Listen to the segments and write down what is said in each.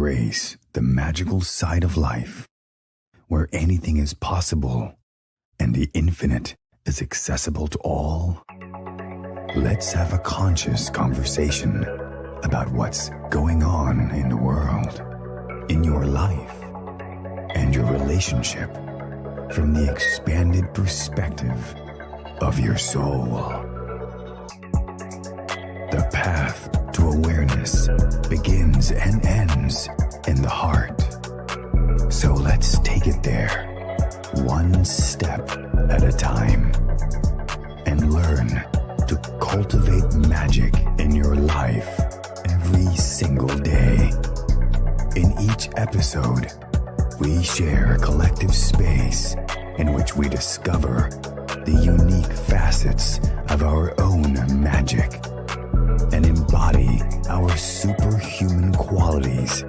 embrace the magical side of life, where anything is possible and the infinite is accessible to all? Let's have a conscious conversation about what's going on in the world, in your life, and your relationship from the expanded perspective of your soul. The path to awareness begins and ends in the heart. So let's take it there, one step at a time, and learn to cultivate magic in your life every single day. In each episode, we share a collective space in which we discover the unique facets of our own magic and embody our superhuman qualities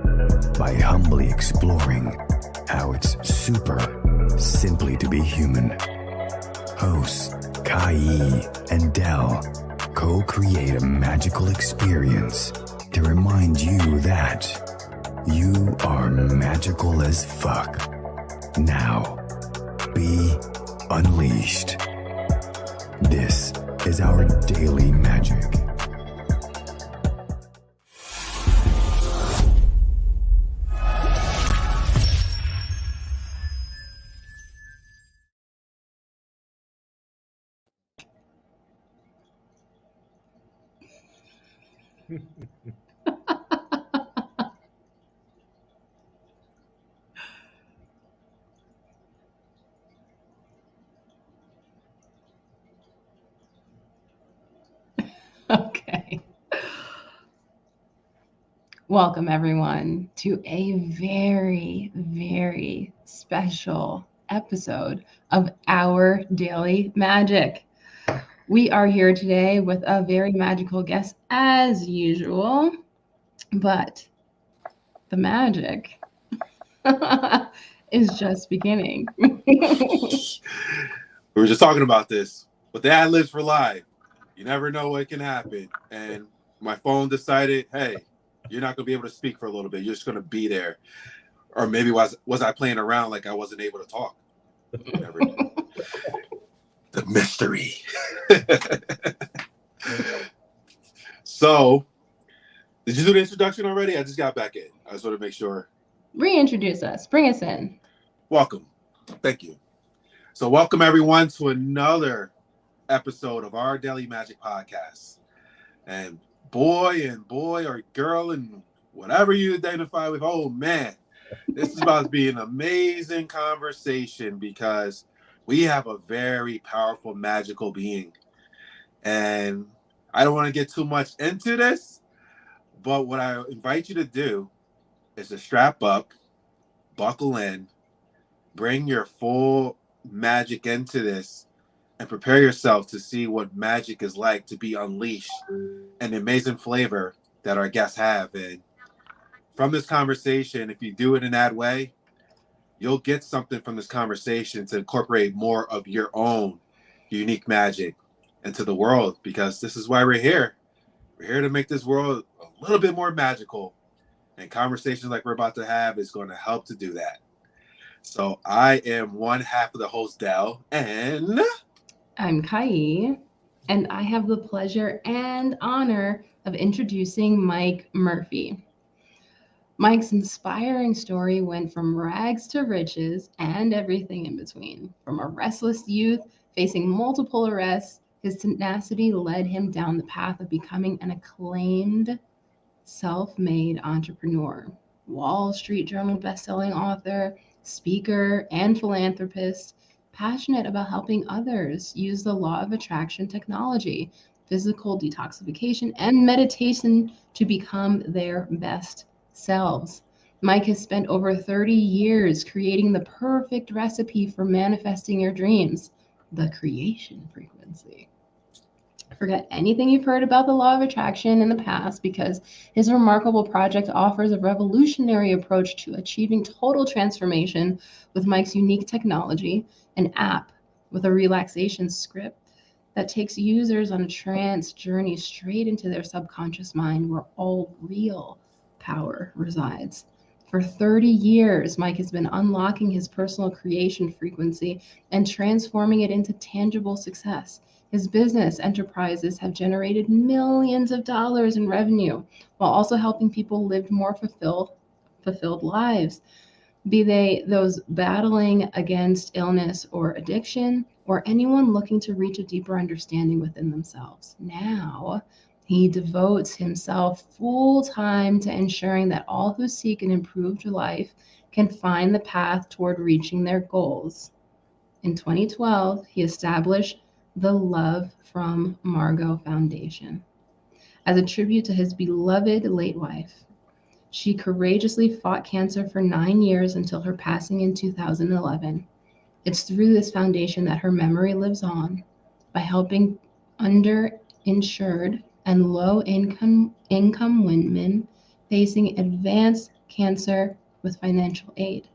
by humbly exploring how it's super simply to be human. Hosts Kai and Dell co-create a magical experience to remind you that you are magical as fuck. Now, be unleashed. This is our daily magic. Okay. Welcome, everyone, to a very, very special episode of Our Daily Magic. We are here today with a very magical guest, as usual, but the magic is just beginning. We were just talking about this, but the ad-libs for live. You never know what can happen. And my phone decided, hey, you're not going to be able to speak for a little bit. You're just going to be there. Or maybe was I playing around like I wasn't able to talk? Never know. The mystery. So, did you do the introduction already? I just got back in. I just want to make sure. Reintroduce us. Bring us in. Welcome. Thank you. So welcome everyone to another episode of our Daily Magic Podcast. And boy or girl and whatever you identify with, oh man, this is about to be an amazing conversation because we have a very powerful magical being. And I don't want to get too much into this, but what I invite you to do is to strap up, buckle in, bring your full magic into this, and prepare yourself to see what magic is like to be unleashed and the amazing flavor that our guests have. And from this conversation, if you do it in that way, you'll get something from this conversation to incorporate more of your own unique magic into the world, because this is why we're here. We're here to make this world a little bit more magical, and conversations like we're about to have is going to help to do that. So I am one half of the host, Dell, and I'm Kai, and I have the pleasure and honor of introducing Mike Murphy. Mike's inspiring story went from rags to riches and everything in between. From a restless youth facing multiple arrests, his tenacity led him down the path of becoming an acclaimed self-made entrepreneur, Wall Street Journal bestselling author, speaker, and philanthropist, passionate about helping others use the law of attraction technology, physical detoxification, and meditation to become their best selves. Mike has spent over 30 years creating the perfect recipe for manifesting your dreams, the Creation Frequency. Forget anything you've heard about the law of attraction in the past, because his remarkable project offers a revolutionary approach to achieving total transformation with Mike's unique technology, an app with a relaxation script that takes users on a trance journey straight into their subconscious mind, where all real power resides. For 30 years, Mike has been unlocking his personal creation frequency and transforming it into tangible success. His business enterprises have generated millions of dollars in revenue while also helping people live more fulfilled lives, be they those battling against illness or addiction, or anyone looking to reach a deeper understanding within themselves. Now, he devotes himself full time to ensuring that all who seek an improved life can find the path toward reaching their goals. In 2012, he established the Love from Margot Foundation as a tribute to his beloved late wife. She courageously fought cancer for 9 years until her passing in 2011. It's through this foundation that her memory lives on, by helping underinsured and low-income women facing advanced cancer with financial aid,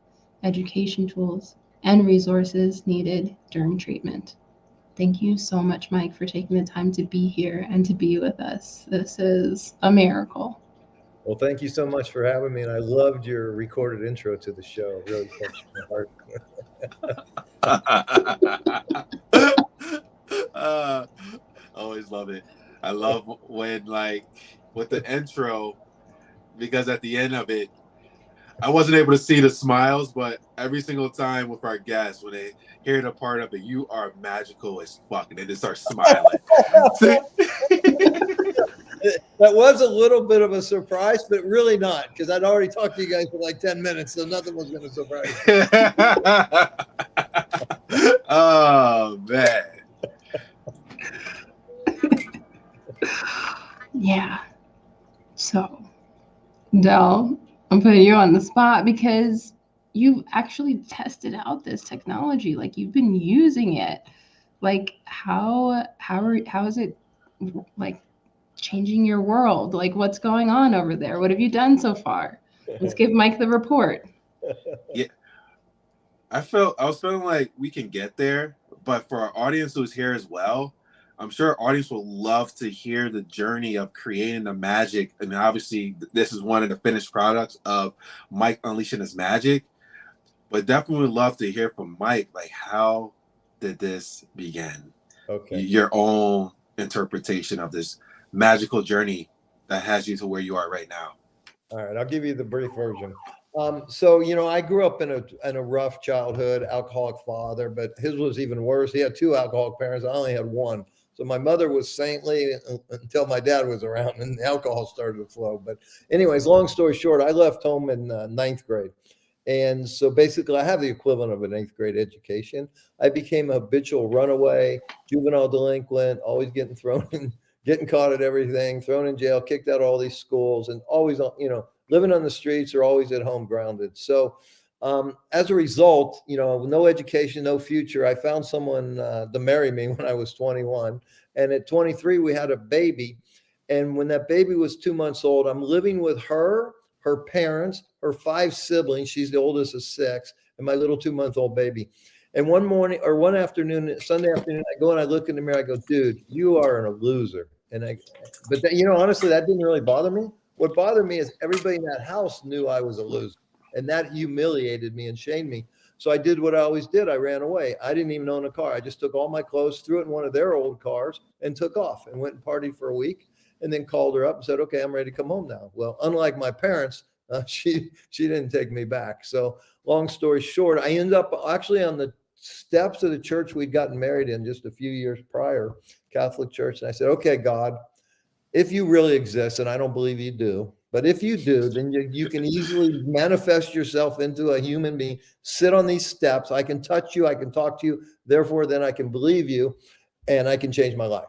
education tools, and resources needed during treatment. Thank you so much, Mike, for taking the time to be here and to be with us. This is a miracle. Well, thank you so much for having me, and I loved your recorded intro to the show. It really touched my heart. Always love it. I love when, like, with the intro, because at the end of it, I wasn't able to see the smiles, but every single time with our guests, when they hear the part of it, you are magical as fuck, and they just start smiling. That was a little bit of a surprise, but really not, because I'd already talked to you guys for like 10 minutes, so nothing was going to surprise you. Oh, man. Yeah. So, Dell, I'm putting you on the spot because you've actually tested out this technology. Like, you've been using it. Like, how is it, like, changing your world? Like, what's going on over there? What have you done so far? Let's give Mike the report. Yeah, I was feeling like we can get there, but for our audience who's here as well, I'm sure our audience will love to hear the journey of creating the magic. And obviously, this is one of the finished products of Mike unleashing his magic. But definitely would love to hear from Mike, like, how did this begin? Okay. Your own interpretation of this magical journey that has you to where you are right now. All right, I'll give you the brief version. So, I grew up in a rough childhood, alcoholic father, but his was even worse. He had two alcoholic parents. I only had one. So my mother was saintly until my dad was around and the alcohol started to flow. But anyways, long story short, I left home in ninth grade. And so basically I have the equivalent of an eighth grade education. I became a habitual runaway, juvenile delinquent, always getting thrown in, getting caught at everything, thrown in jail, kicked out of all these schools, and always, living on the streets or always at home grounded. So as a result, no education, no future. I found someone to marry me when I was 21. And at 23, we had a baby. And when that baby was 2 months old, I'm living with her parents, her 5 siblings. She's the oldest of 6, and my little 2-month-old baby. And one afternoon, Sunday afternoon, I go and I look in the mirror. I go, dude, you are a loser. But honestly, that didn't really bother me. What bothered me is everybody in that house knew I was a loser, and that humiliated me and shamed me. So I did what I always did. I ran away. I didn't even own a car. I just took all my clothes, threw it in one of their old cars, and took off and went and partied for a week. And then called her up and said, okay, I'm ready to come home now. Well, unlike my parents, she didn't take me back. So long story short, I ended up actually on the steps of the church we'd gotten married in just a few years prior, Catholic church. And I said, okay, God, if you really exist, and I don't believe you do, but if you do, then you can easily manifest yourself into a human being, sit on these steps. I can touch you. I can talk to you. Therefore, then I can believe you and I can change my life.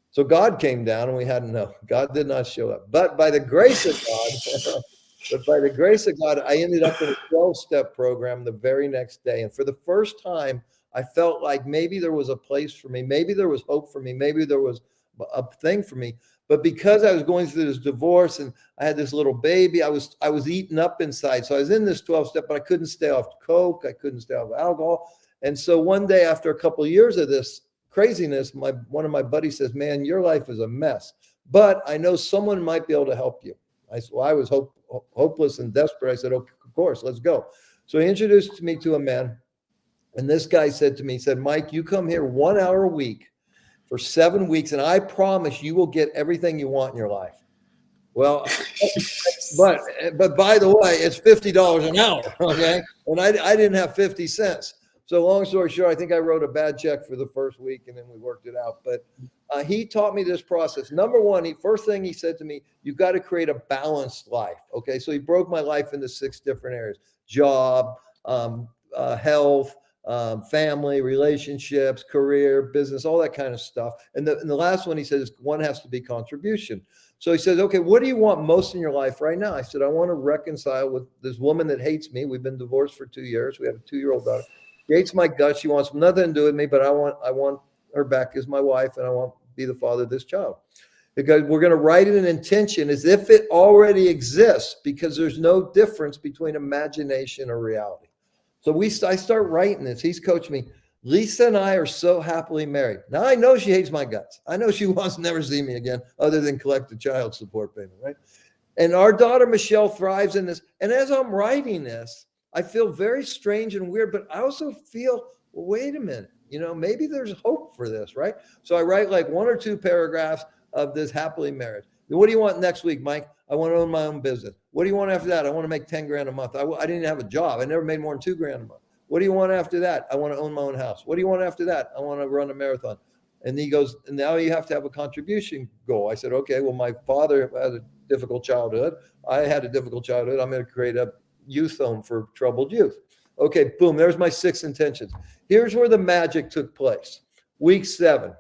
So God came down and we had to know. God did not show up. But by the grace of God, I ended up in a 12-step program the very next day. And for the first time, I felt like maybe there was a place for me. Maybe there was hope for me. Maybe there was a thing for me. But because I was going through this divorce and I had this little baby, I was eaten up inside. So I was in this 12-step, but I couldn't stay off coke. I couldn't stay off alcohol. And so one day after a couple of years of this craziness, one of my buddies says, man, your life is a mess, but I know someone might be able to help you. I was hopeless and desperate. I said, okay, of course, let's go. So he introduced me to a man. And this guy said to me, he said, Mike, you come here 1 hour a week for 7 weeks, and I promise you will get everything you want in your life. Well, but by the way, it's $50 an hour, okay? And I didn't have 50 cents. So long story short, I think I wrote a bad check for the first week, and then we worked it out. But he taught me this process. Number one, first thing he said to me, you got to create a balanced life, okay? So he broke my life into 6 different areas: job, health, family, relationships, career, business, all that kind of stuff. And the last one he says, one has to be contribution. So he says, okay, what do you want most in your life right now? I said, I want to reconcile with this woman that hates me. We've been divorced for 2 years. We have a 2-year-old daughter. She hates my guts. She wants nothing to do with me, but I want her back as my wife, and I want to be the father of this child. Because we're going to write it an intention as if it already exists, because there's no difference between imagination or reality. So I start writing this. He's coached me. Lisa and I are so happily married. Now I know she hates my guts. I know she wants to never see me again other than collect the child support payment, right? And our daughter, Michelle, thrives in this. And as I'm writing this, I feel very strange and weird, but I also feel, well, wait a minute, maybe there's hope for this, right? So I write like 1 or 2 paragraphs of this happily married. What do you want next week, Mike? I want to own my own business. What do you want after that? I want to make 10 grand a month. I didn't have a job. I never made more than 2 grand a month. What do you want after that? I want to own my own house. What do you want after that? I want to run a marathon. And he goes, and now you have to have a contribution goal. I said, okay, well, my father had a difficult childhood. I had a difficult childhood. I'm going to create a youth home for troubled youth. Okay, boom, there's my 6 intentions. Here's where the magic took place. Week 7.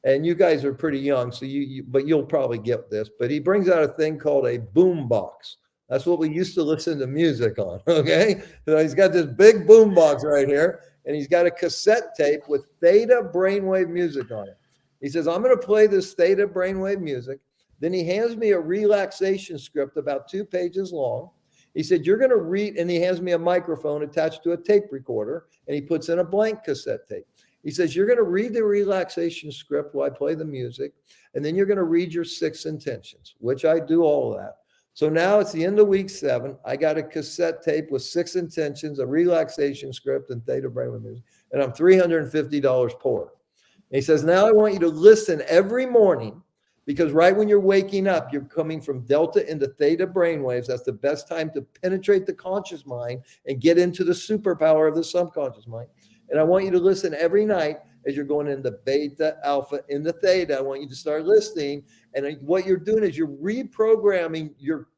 And you guys are pretty young, so but you'll probably get this. But he brings out a thing called a boom box. That's what we used to listen to music on, okay? So he's got this big boom box right here, and he's got a cassette tape with theta brainwave music on it. He says, I'm going to play this theta brainwave music. Then he hands me a relaxation script about 2 pages long. He said, you're going to read, and he hands me a microphone attached to a tape recorder, and he puts in a blank cassette tape. He says, you're going to read the relaxation script while I play the music, and then you're going to read your 6 intentions, which I do all of that. So now it's the end of week 7. I got a cassette tape with 6 intentions, a relaxation script, and theta brainwave music, and I'm $350 poor. And he says, now I want you to listen every morning, because right when you're waking up, you're coming from delta into theta brainwaves. That's the best time to penetrate the conscious mind and get into the superpower of the subconscious mind. And I want you to listen every night as you're going into beta, alpha, into theta. I want you to start listening. And what you're doing is you're reprogramming your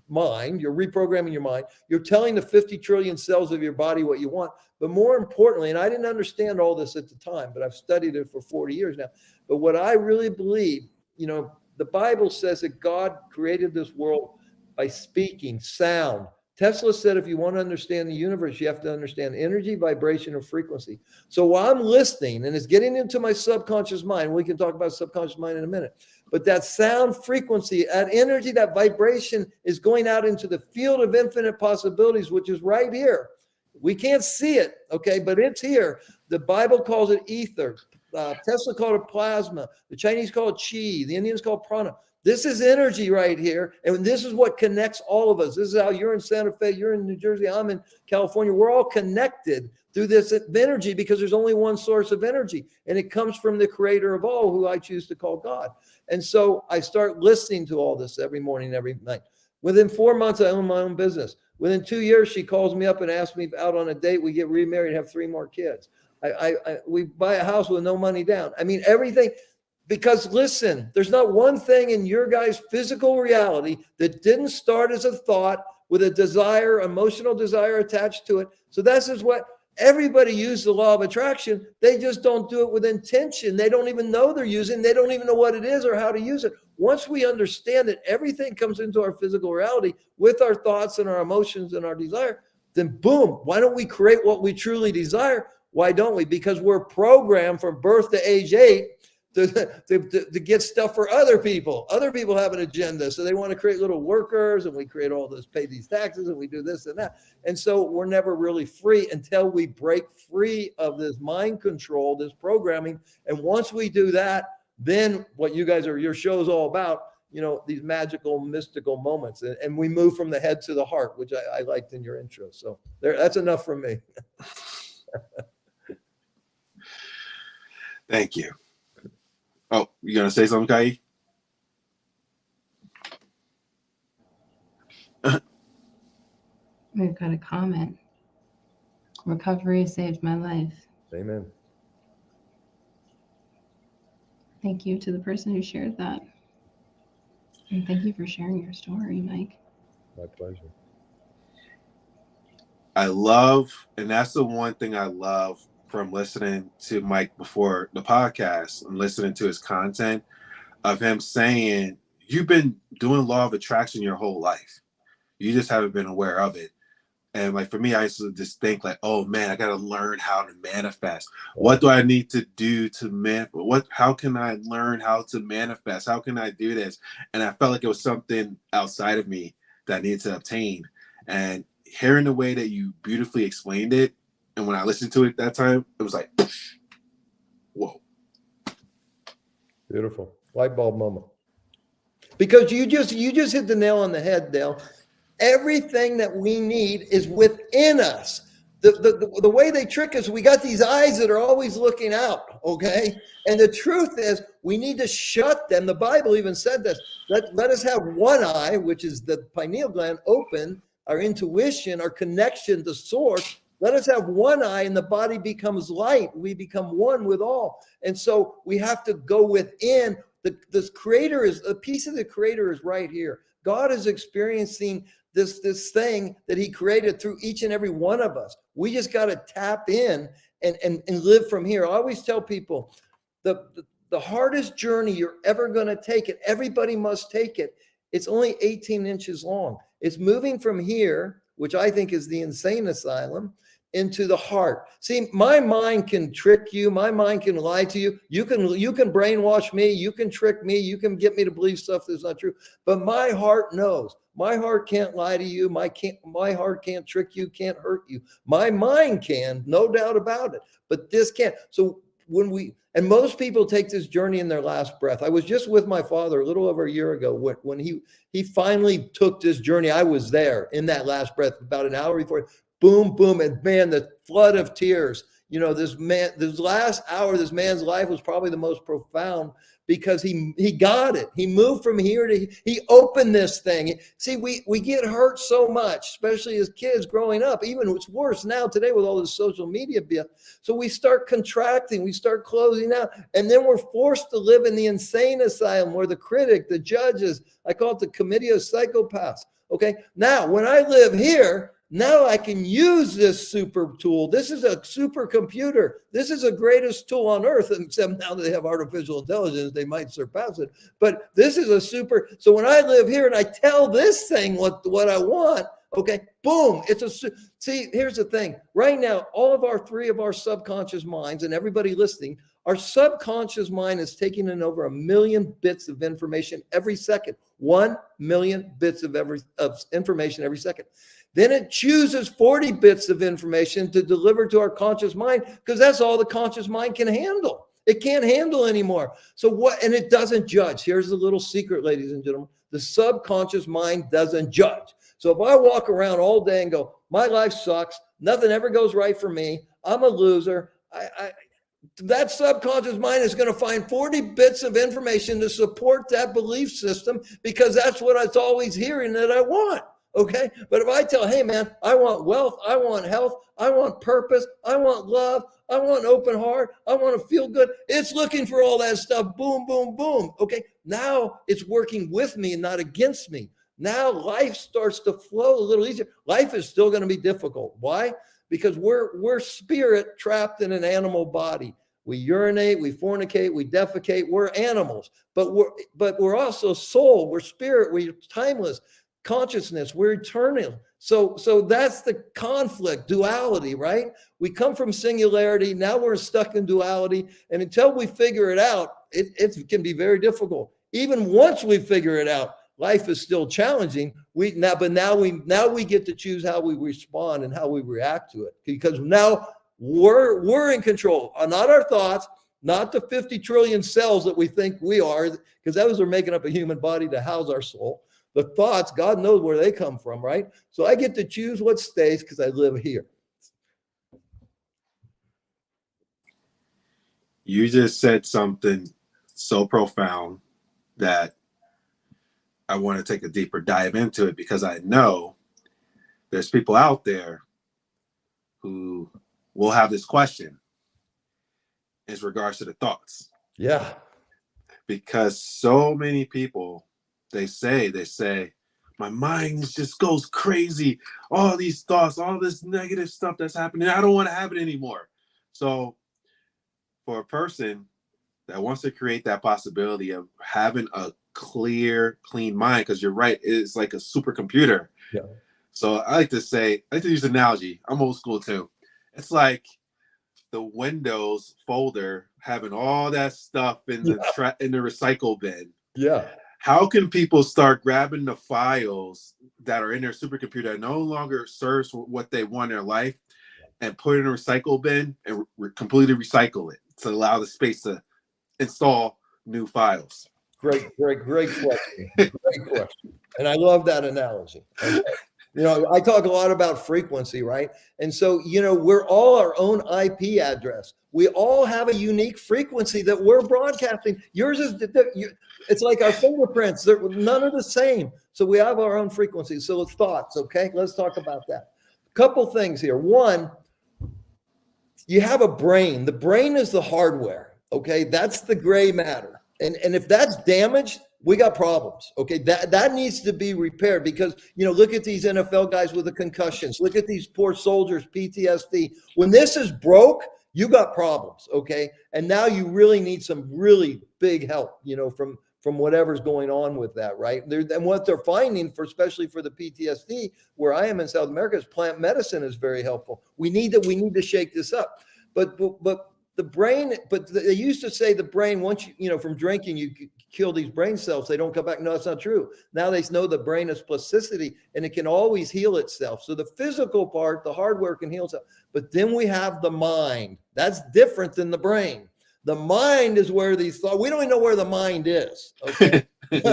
mind. You're telling the 50 trillion cells of your body what you want. But more importantly, and I didn't understand all this at the time, but I've studied it for 40 years now. But what I really believe, the Bible says that God created this world by speaking, sound. Tesla said, if you want to understand the universe, you have to understand energy, vibration, and frequency. So while I'm listening and it's getting into my subconscious mind, we can talk about subconscious mind in a minute, but that sound frequency, that energy, that vibration is going out into the field of infinite possibilities, which is right here. We can't see it, okay, but it's here. The Bible calls it ether. Tesla called it plasma. The Chinese call it chi. The Indians call it prana. This is energy right here. And this is what connects all of us. This is how you're in Santa Fe, you're in New Jersey, I'm in California. We're all connected through this energy because there's only one source of energy. And it comes from the creator of all, who I choose to call God. And so I start listening to all this every morning, every night. Within 4 months, I own my own business. Within 2 years, she calls me up and asks me out on a date. We get remarried, have 3 more kids. We buy a house with no money down. I mean, everything. Because listen, there's not one thing in your guys' physical reality that didn't start as a thought with a desire, emotional desire attached to it. So this is what everybody uses the law of attraction. They just don't do it with intention. They don't even know they're using. They don't even know what it is or how to use it. Once we understand that everything comes into our physical reality with our thoughts and our emotions and our desire, then boom, why don't we create what we truly desire? Why don't we? Because we're programmed from birth to age 8 to get stuff for other people. Other people have an agenda. So they want to create little workers, and we create all this, pay these taxes, and we do this and that. And so we're never really free until we break free of this mind control, this programming. And once we do that, then what you guys your show is all about these magical, mystical moments. And we move from the head to the heart, which I liked in your intro. So that's enough from me. Thank you. Oh, you going to say something, Kai? We've got a comment. Recovery saved my life. Amen. Thank you to the person who shared that. And thank you for sharing your story, Mike. My pleasure. I love, and that's the one thing I love from listening to Mike before the podcast and listening to his content, of him saying, you've been doing law of attraction your whole life. You just haven't been aware of it. And like for me, I used to just think like, oh man, I got to learn how to manifest. What do I need to do to how can I learn how to manifest? How can I do this? And I felt like it was something outside of me that I needed to obtain. And hearing the way that you beautifully explained it, and when I listened to it that time, it was like, whoa. Beautiful. Light bulb moment. Because you just hit the nail on the head, Dale. Everything that we need is within us. The way they trick us, we got these eyes that are always looking out, okay? And the truth is, we need to shut them. The Bible even said this. Let us have one eye, which is the pineal gland, open, our intuition, our connection to source. Let us have one eye and the body becomes light. We become one with all. And so we have to go within. This creator is, a piece of the creator is right here. God is experiencing this thing that he created through each and every one of us. We just got to tap in and live from here. I always tell people the hardest journey you're ever going to take, and everybody must take it, it's only 18 inches long. It's moving from here, which I think is the insane asylum, into the heart. See, my mind can trick you. My mind can lie to you. You can brainwash me. You can trick me. You can get me to believe stuff that's not true. But my heart knows. My heart can't lie to you. My heart can't trick you, can't hurt you. My mind can, no doubt about it. But this can't. So and most people take this journey in their last breath. I was just with my father a little over a year ago when he finally took this journey. I was there in that last breath about an hour before. Boom, boom, and man, the flood of tears. This last hour of this man's life was probably the most profound because he got it. He moved from here he opened this thing. See, we get hurt so much, especially as kids growing up. Even it's worse now today with all this social media. So we start contracting, we start closing out, and then we're forced to live in the insane asylum where the critic, the judges, I call it the committee of psychopaths. Okay, now when I live here, now I can use this super tool. This is a super computer. This is the greatest tool on earth, except now that they have artificial intelligence, they might surpass it. But this is a super. So when I live here and I tell this thing what I want, okay, boom, see, here's the thing. Right now, three of our subconscious minds, and everybody listening, our subconscious mind is taking in over 1 million bits of information every second. 1 million bits of information every second. Then it chooses 40 bits of information to deliver to our conscious mind because that's all the conscious mind can handle. It can't handle anymore. And it doesn't judge. Here's the little secret, ladies and gentlemen. The subconscious mind doesn't judge. So if I walk around all day and go, my life sucks, nothing ever goes right for me, I'm a loser, that subconscious mind is going to find 40 bits of information to support that belief system because that's what it's always hearing that I want. Okay. But if I tell, hey man, I want wealth, I want health, I want purpose, I want love, I want open heart, I want to feel good. It's looking for all that stuff. Boom, boom, boom. Okay. Now it's working with me and not against me. Now life starts to flow a little easier. Life is still going to be difficult. Why? Because we're spirit trapped in an animal body. We urinate, we fornicate, we defecate. We're animals, but we're also soul. We're spirit. We're timeless. Consciousness, we're eternal. So that's the conflict, duality, right? We come from singularity. Now we're stuck in duality. And until we figure it out, it can be very difficult. Even once we figure it out, life is still challenging. But now we get to choose how we respond and how we react to it because now we're in control, not our thoughts, not the 50 trillion cells that we think we are, because those are making up a human body to house our soul. The thoughts, God knows where they come from, right? So I get to choose what stays because I live here. You just said something so profound that I want to take a deeper dive into it, because I know there's people out there who will have this question in regards to the thoughts. Yeah. Because so many people, they say, my mind just goes crazy. All these thoughts, all this negative stuff that's happening, I don't want to have it anymore. So for a person that wants to create that possibility of having a clear, clean mind, because you're right, it's like a supercomputer. Yeah. So I like to use an analogy. I'm old school too. It's like the Windows folder having all that stuff in the in the recycle bin. Yeah. How can people start grabbing the files that are in their supercomputer that no longer serves for what they want in their life and put it in a recycle bin and completely recycle it to allow the space to install new files? Great question. Great question. And I love that analogy. Okay. You know, I talk a lot about frequency, right? And so, you know, we're all our own IP address. We all have a unique frequency that we're broadcasting. Yours is, it's like our fingerprints. They're none are the same. So we have our own frequency. So it's thoughts, okay? Let's talk about that. Couple things here. One, you have a brain. The brain is the hardware, okay? That's the gray matter. And if that's damaged, we got problems. Okay. That needs to be repaired, because, you know, look at these NFL guys with the concussions. Look at these poor soldiers, PTSD. When this is broke, you got problems. Okay. And now you really need some really big help, you know, from whatever's going on with that. Right. And what they're finding, especially for the PTSD, where I am in South America, is plant medicine is very helpful. We need to shake this up. But the brain, but they used to say the brain, once you know, from drinking, you kill these brain cells, they don't come back. No, that's not true. Now they know the brain is plasticity and it can always heal itself. So the physical part, the hardware can heal itself. But then we have the mind. That's different than the brain. The mind is where these thoughts, we don't even know where the mind is. Okay. And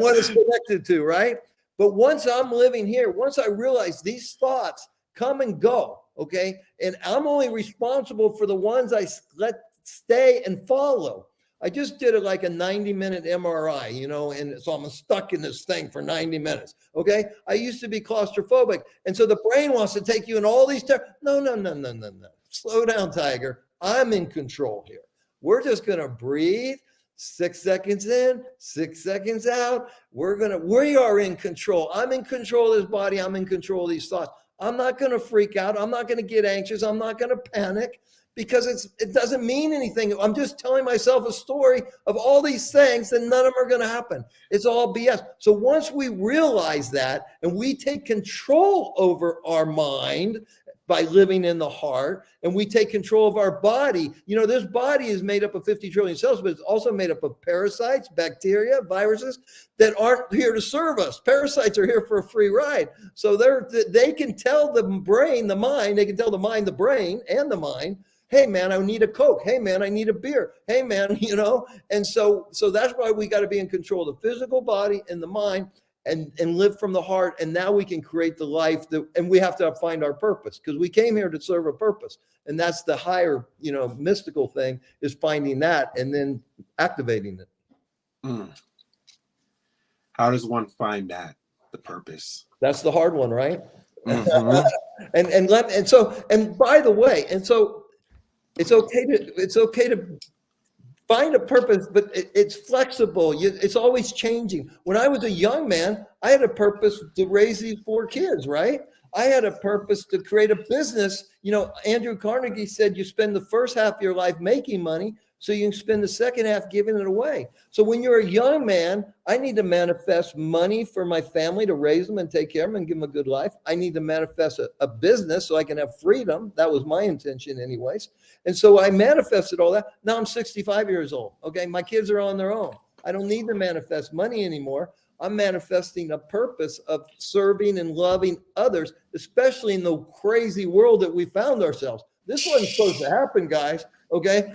what it's connected to, right? But once I'm living here, once I realize these thoughts come and go, okay, and I'm only responsible for the ones I let stay and follow. I just did a 90-minute MRI, you know, and so I'm stuck in this thing for 90 minutes. Okay. I used to be claustrophobic. And so the brain wants to take you in all these No. Slow down, Tiger. I'm in control here. We're just going to breathe 6 seconds in, 6 seconds out. We are in control. I'm in control of this body. I'm in control of these thoughts. I'm not going to freak out. I'm not going to get anxious. I'm not going to panic, because it doesn't mean anything. I'm just telling myself a story of all these things, and none of them are going to happen. It's all BS. So once we realize that and we take control over our mind by living in the heart, and we take control of our body, you know, this body is made up of 50 trillion cells, but it's also made up of parasites, bacteria, viruses that aren't here to serve us. Parasites are here for a free ride. So they can tell the brain, the mind, they can tell the mind, the brain, and the mind, hey man, I need a Coke. Hey man, I need a beer. Hey man, you know, and so that's why we got to be in control of the physical body and the mind, and live from the heart. And now we can create the life and we have to find our purpose, because we came here to serve a purpose. And that's the higher, you know, mystical thing, is finding that and then activating it. How does one find that, the purpose? That's the hard one, right? Mm-hmm. and by the way, so it's okay to find a purpose, but it's flexible. It's always changing. When I was a young man, I had a purpose to raise these 4 kids, right? I had a purpose to create a business. You know, Andrew Carnegie said you spend the first half of your life making money so you can spend the second half giving it away. So when you're a young man, I need to manifest money for my family to raise them and take care of them and give them a good life. I need to manifest a business so I can have freedom. That was my intention anyways. And so I manifested all that. Now I'm 65 years old. Okay. My kids are on their own. I don't need to manifest money anymore. I'm manifesting a purpose of serving and loving others, especially in the crazy world that we found ourselves. This wasn't supposed to happen, guys. Okay.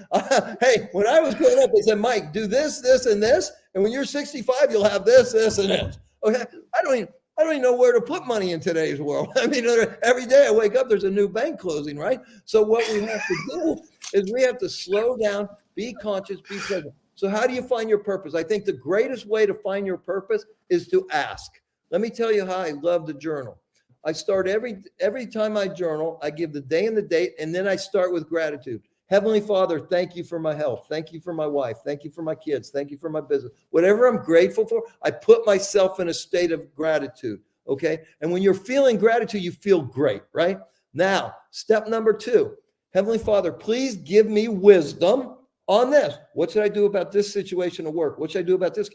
Hey, when I was growing up, they said, Mike, do this, this, and this. And when you're 65, you'll have this, this, and this. Okay. I don't even know where to put money in today's world. I mean, every day I wake up, there's a new bank closing, right? So what we have to do is we have to slow down, be conscious, be present. So how do you find your purpose? I think the greatest way to find your purpose is to ask. Let me tell you how I love to journal. I start every time I journal, I give the day and the date, and then I start with gratitude. Heavenly Father, thank you for my health. Thank you for my wife. Thank you for my kids. Thank you for my business. Whatever I'm grateful for, I put myself in a state of gratitude. Okay. And when you're feeling gratitude, you feel great, right? Now, step number 2, Heavenly Father, please give me wisdom on this. What should I do about this situation at work? What should I do about this?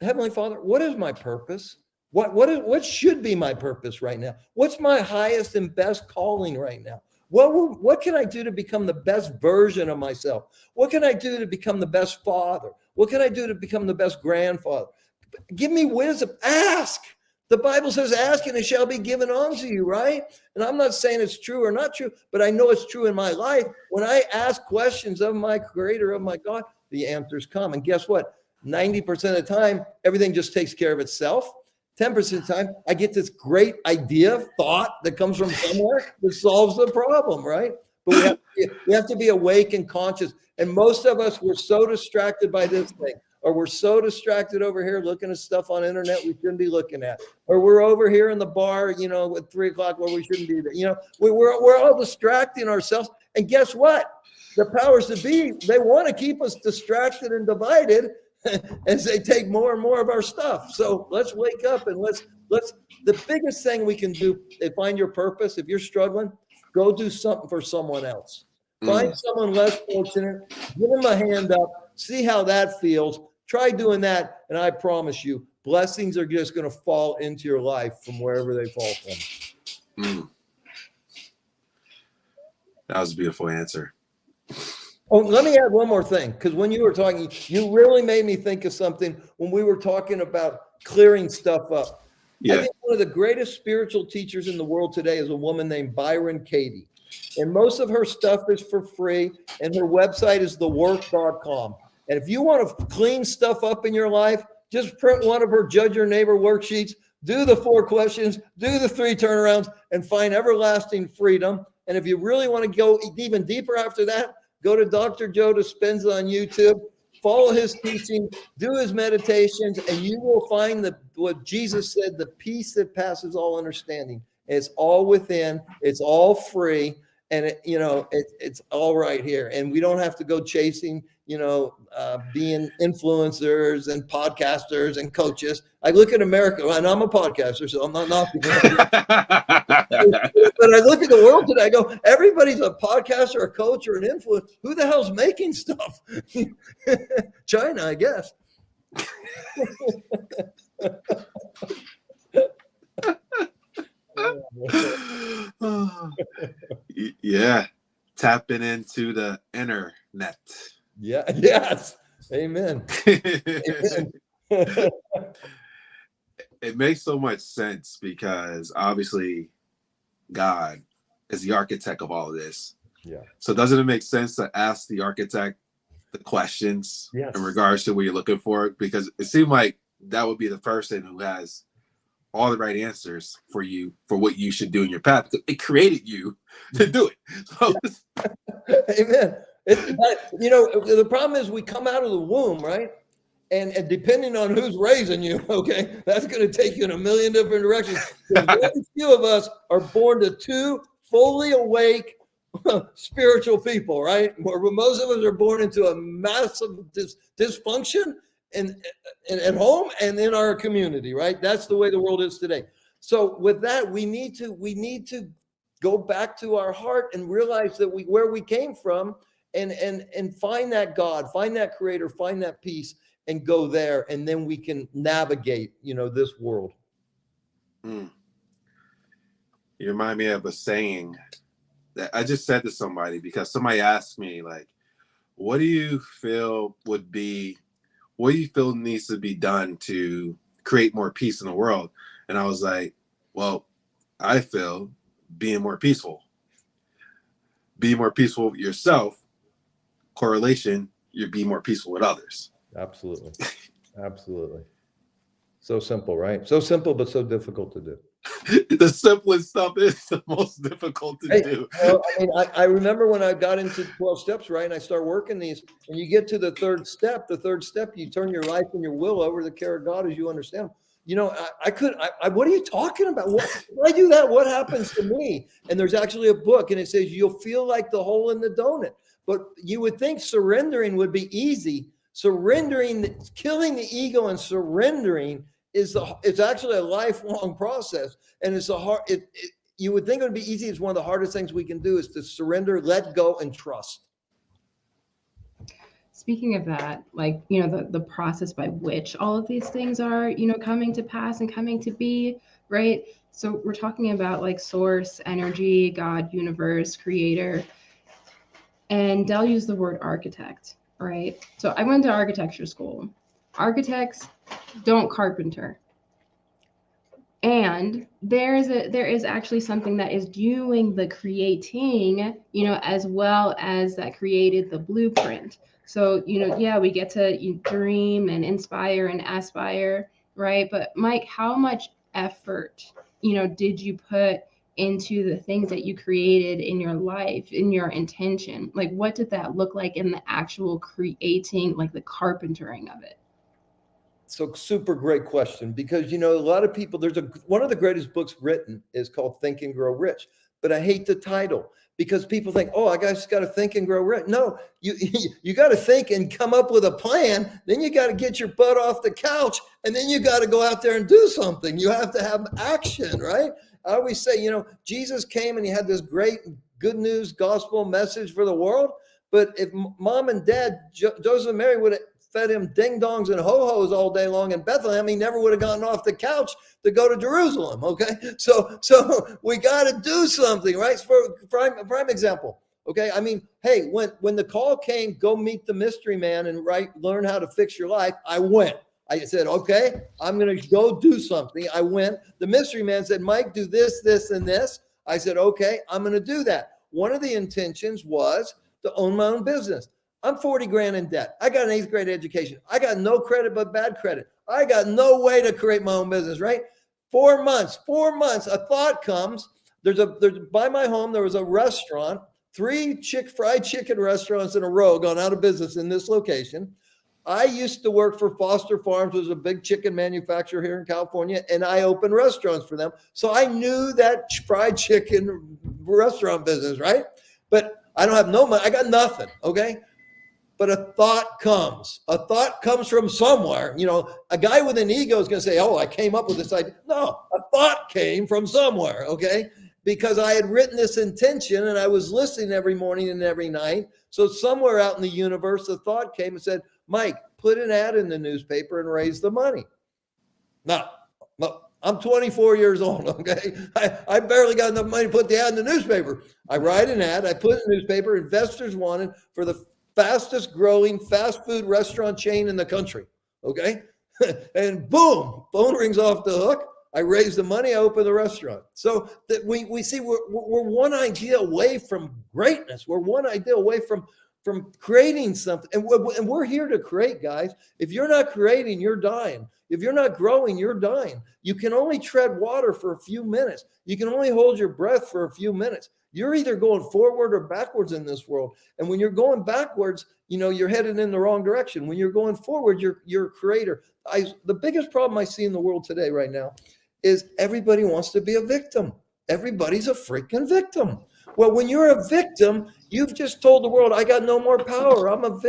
Heavenly Father, what is my purpose? What should be my purpose right now? What's my highest and best calling right now? What can I do to become the best version of myself? What can I do to become the best father? What can I do to become the best grandfather? Give me wisdom. Ask. The Bible says, ask and it shall be given unto you, right? And I'm not saying it's true or not true, but I know it's true in my life. When I ask questions of my creator, of my God, the answers come. And guess what? 90% of the time, everything just takes care of itself. 10% of the time, I get this great idea, thought that comes from somewhere that solves the problem, right? But we have to be awake and conscious. And most of us, we're so distracted by this thing, or we're so distracted over here looking at stuff on internet we shouldn't be looking at, or we're over here in the bar, you know, at 3 o'clock where we shouldn't be there. You know, we're all distracting ourselves. And guess what? The powers that be, they want to keep us distracted and divided as they take more and more of our stuff. So let's wake up and let's the biggest thing we can do is find your purpose. If you're struggling, go do something for someone else. Find someone less fortunate, give them a hand up, see how that feels. Try doing that, and I promise you, blessings are just going to fall into your life from wherever they fall from. That was a beautiful answer. Oh, let me add one more thing, because when you were talking, you really made me think of something when we were talking about clearing stuff up. Yeah. I think one of the greatest spiritual teachers in the world today is a woman named Byron Katie. And most of her stuff is for free, and her website is thework.com. And if you want to clean stuff up in your life, just print one of her Judge Your Neighbor worksheets, do the 4 questions, do the 3 turnarounds, and find everlasting freedom. And if you really want to go even deeper after that, go to Dr. Joe Dispenza on YouTube, follow his teaching, do his meditations, and you will find what Jesus said, the peace that passes all understanding. It's all within, it's all free, and it's all right here. And we don't have to go chasing, being influencers and podcasters and coaches. I look at America, and I'm a podcaster, so I'm not knocking it. But I look at the world today, I go, everybody's a podcaster, a coach, or an influencer. Who the hell's making stuff? China, I guess. Yeah, tapping into the internet. Yeah. Yes. Amen. Amen. It makes so much sense because obviously God is the architect of all of this. Yeah. So doesn't it make sense to ask the architect the questions in regards to what you're looking for? Because it seemed like that would be the person who has all the right answers for you for what you should do in your path. It created you to do it. So, amen. The problem is we come out of the womb, right? And depending on who's raising you, okay, that's going to take you in a million different directions. Very few of us are born to 2 fully awake spiritual people, right? Most of us are born into a massive dysfunction at home and in our community, right? That's the way the world is today. So with that, we need to go back to our heart and realize that where we came from and find that God, find that creator, find that peace, and go there, and then we can navigate, this world. You remind me of a saying that I just said to somebody because somebody asked me, like, what do you feel needs to be done to create more peace in the world? And I was like, well, I feel being more peaceful. be more peaceful with yourself, correlation, you'll be more peaceful with others. Absolutely. Absolutely. So simple, right? So simple, but so difficult to do. The simplest stuff is the most difficult to do. Well, I mean, I remember when I got into 12 steps, right? And I start working these, when you get to the third step, you turn your life and your will over to the care of God as you understand. You know, what are you talking about? When I do that, what happens to me? And there's actually a book and it says, you'll feel like the hole in the donut. But you would think surrendering would be easy. Surrendering, killing the ego and surrendering it's actually a lifelong process. And it's you would think it would be easy. It's one of the hardest things we can do is to surrender, let go, and trust. Speaking of that, like, you know, the process by which all of these things are, you know, coming to pass and coming to be, right? So we're talking about like source, energy, God, universe, creator. And Dell used the word architect, right? So I went to architecture school. Architects don't carpenter. And there is actually something that is doing the creating, you know, as well as that created the blueprint. So, you know, yeah, we get to dream and inspire and aspire, right? But Mike, how much effort, you know, did you put into the things that you created in your life, in your intention? Like, what did that look like in the actual creating, like the carpentering of it? So super great question, because, you know, a lot of people, one of the greatest books written is called Think and Grow Rich, but I hate the title because people think, oh, I just got to think and grow rich. No, you got to think and come up with a plan. Then you got to get your butt off the couch and then you got to go out there and do something. You have to have action, right? I always say, you know, Jesus came and he had this great good news gospel message for the world. But if mom and dad, Joseph and Mary, would have fed him ding-dongs and ho-hos all day long in Bethlehem, he never would have gotten off the couch to go to Jerusalem, okay? So we got to do something, right? For prime example, okay? I mean, hey, when the call came, go meet the mystery man and learn how to fix your life, I went. I said, okay, I'm going to go do something. I went. The mystery man said, Mike, do this, this, and this. I said, okay, I'm going to do that. One of the intentions was to own my own business. I'm 40 grand in debt. I got an 8th grade education. I got no credit but bad credit. I got no way to create my own business, right? 4 months, a thought comes. There's by my home, there was a restaurant, 3 fried chicken restaurants in a row gone out of business in this location. I used to work for Foster Farms, which was a big chicken manufacturer here in California, and I opened restaurants for them. So I knew that fried chicken restaurant business, right? But I don't have no money. I got nothing, okay? But a thought comes from somewhere. You know, a guy with an ego is going to say, oh, I came up with this idea. No, a thought came from somewhere, okay? Because I had written this intention and I was listening every morning and every night. So somewhere out in the universe, the thought came and said, Mike, put an ad in the newspaper and raise the money. Now, I'm 24 years old, okay? I barely got enough money to put the ad in the newspaper. I write an ad, I put it in the newspaper, investors wanted for the fastest growing fast food restaurant chain in the country, okay? And boom, phone rings off the hook. I raise the money, I open the restaurant. So that we see we're one idea away from greatness. We're one idea away from creating something. And we're here to create, guys. If you're not creating, you're dying. If you're not growing, you're dying. You can only tread water for a few minutes. You can only hold your breath for a few minutes. You're either going forward or backwards in this world. And when you're going backwards, you know, you're headed in the wrong direction. When you're going forward, you're a creator. The biggest problem I see in the world today right now is everybody wants to be a victim. Everybody's a freaking victim. Well, when you're a victim, you've just told the world, I got no more power. I'm a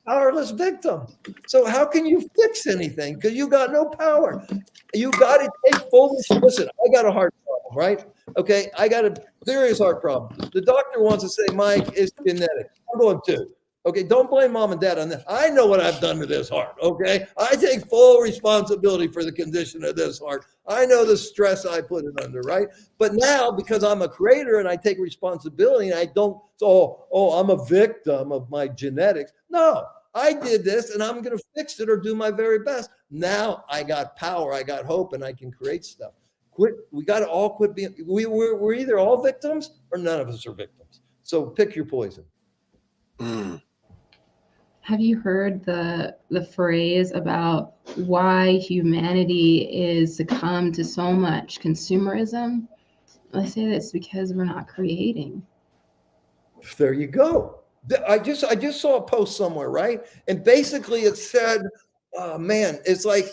powerless victim. So how can you fix anything? Because you got no power. You got to take full. Listen, I got a heart problem, right? Okay, I got a serious heart problem. The doctor wants to say, Mike, it's genetic. I'm going to. Okay, don't blame mom and dad on this. I know what I've done to this heart, okay? I take full responsibility for the condition of this heart. I know the stress I put it under, right? But now, because I'm a creator and I take responsibility and I don't, I'm a victim of my genetics. No, I did this and I'm going to fix it or do my very best. Now I got power, I got hope, and I can create stuff. We got to all quit being, we're either all victims or none of us are victims. So pick your poison. Have you heard the phrase about why humanity is succumbed to so much consumerism? I say that's because we're not creating. There you go. I just saw a post somewhere, right? And basically it said, man, it's like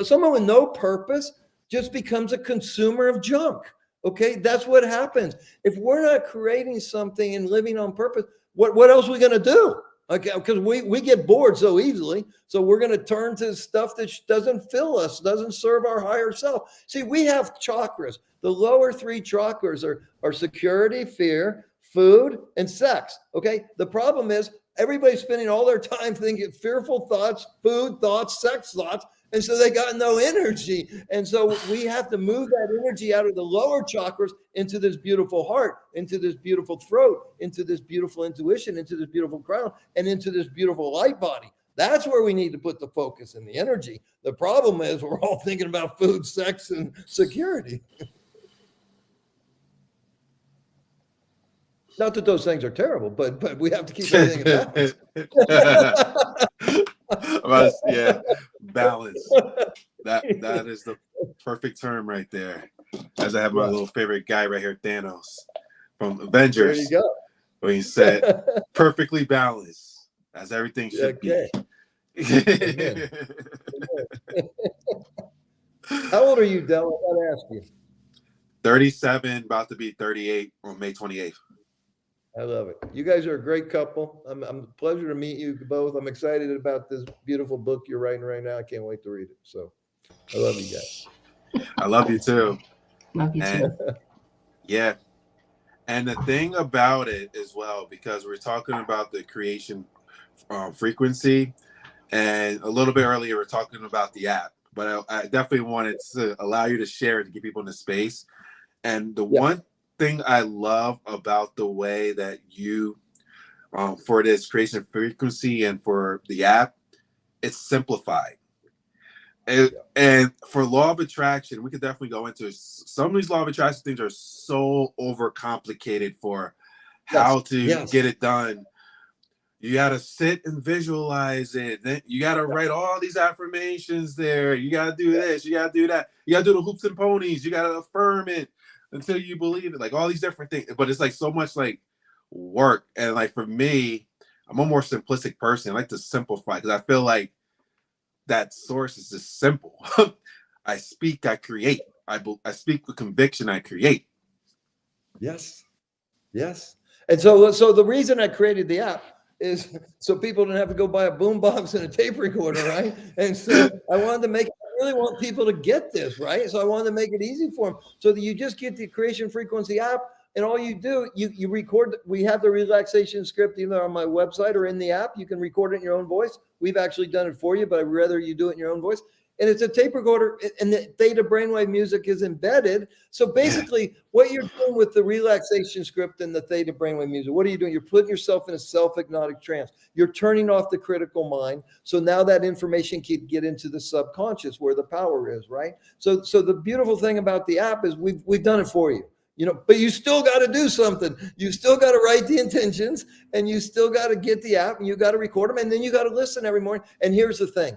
someone with no purpose just becomes a consumer of junk. Okay, that's what happens. If we're not creating something and living on purpose, what else are we going to do? Okay, because we get bored so easily. So we're going to turn to stuff that doesn't fill us, doesn't serve our higher self. See, we have chakras. The lower three chakras are security, fear, food, and sex. Okay, the problem is everybody's spending all their time thinking fearful thoughts, food thoughts, sex thoughts. And so they got no energy. And so we have to move that energy out of the lower chakras into this beautiful heart, into this beautiful throat, into this beautiful intuition, into this beautiful crown, and into this beautiful light body. That's where we need to put the focus and the energy. The problem is we're all thinking about food, sex, and security. Not that those things are terrible, but we have to keep everything in balance. Yeah, balance. That is the perfect term right there. As I have my little favorite guy right here, Thanos from Avengers. There you go. When he said, perfectly balanced, as everything should be. How old are you, Dell? I gotta ask you. 37, about to be 38 on May 28th. I love it. You guys are a great couple. I'm a pleasure to meet you both. I'm excited about this beautiful book you're writing right now. I can't wait to read it. So I love you guys. I love you too. Love you too. Yeah. And the thing about it as well, because we're talking about the creation frequency, and a little bit earlier we're talking about the app, but I definitely wanted to allow you to share it to get people in the space. And the one thing I love about the way that you, for this creation frequency and for the app, it's simplified. And for law of attraction, we could definitely go into some of these law of attraction things are so overcomplicated for how to get it done. You got to sit and visualize it. Then you got to write all these affirmations there. You got to do this. You got to do that. You got to do the hoops and ponies. You got to affirm it until you believe it. Like all these different things. But it's like so much like work. And like for me, I'm a more simplistic person. I like to simplify because I feel like that source is just simple. I speak, I create. I speak with conviction, I create. Yes. And so the reason I created the app is so people don't have to go buy a boombox and a tape recorder, right? And so I really want people to get this, right? So I wanted to make it easy for them so that you just get the Creation Frequency app, and all you do, you record. We have the relaxation script either on my website or in the app. You can record it in your own voice. We've actually done it for you, but I'd rather you do it in your own voice. And it's a tape recorder, and the theta brainwave music is embedded. So basically, what you're doing with the relaxation script and the theta brainwave music, what are you doing? You're putting yourself in a self-hypnotic trance. You're turning off the critical mind. So now that information can get into the subconscious where the power is, right? So the beautiful thing about the app is we've done it for you. You know, but you still got to do something. You still got to write the intentions, and you still got to get the app, and you got to record them, and then you got to listen every morning. And here's the thing.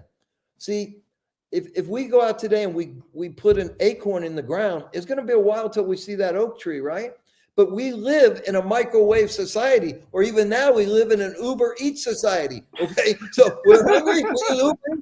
See, if we go out today and we put an acorn in the ground, it's going to be a while till we see that oak tree, right? But we live in a microwave society, or even now we live in an Uber Eats society. Okay, so we're hungry, we Uber,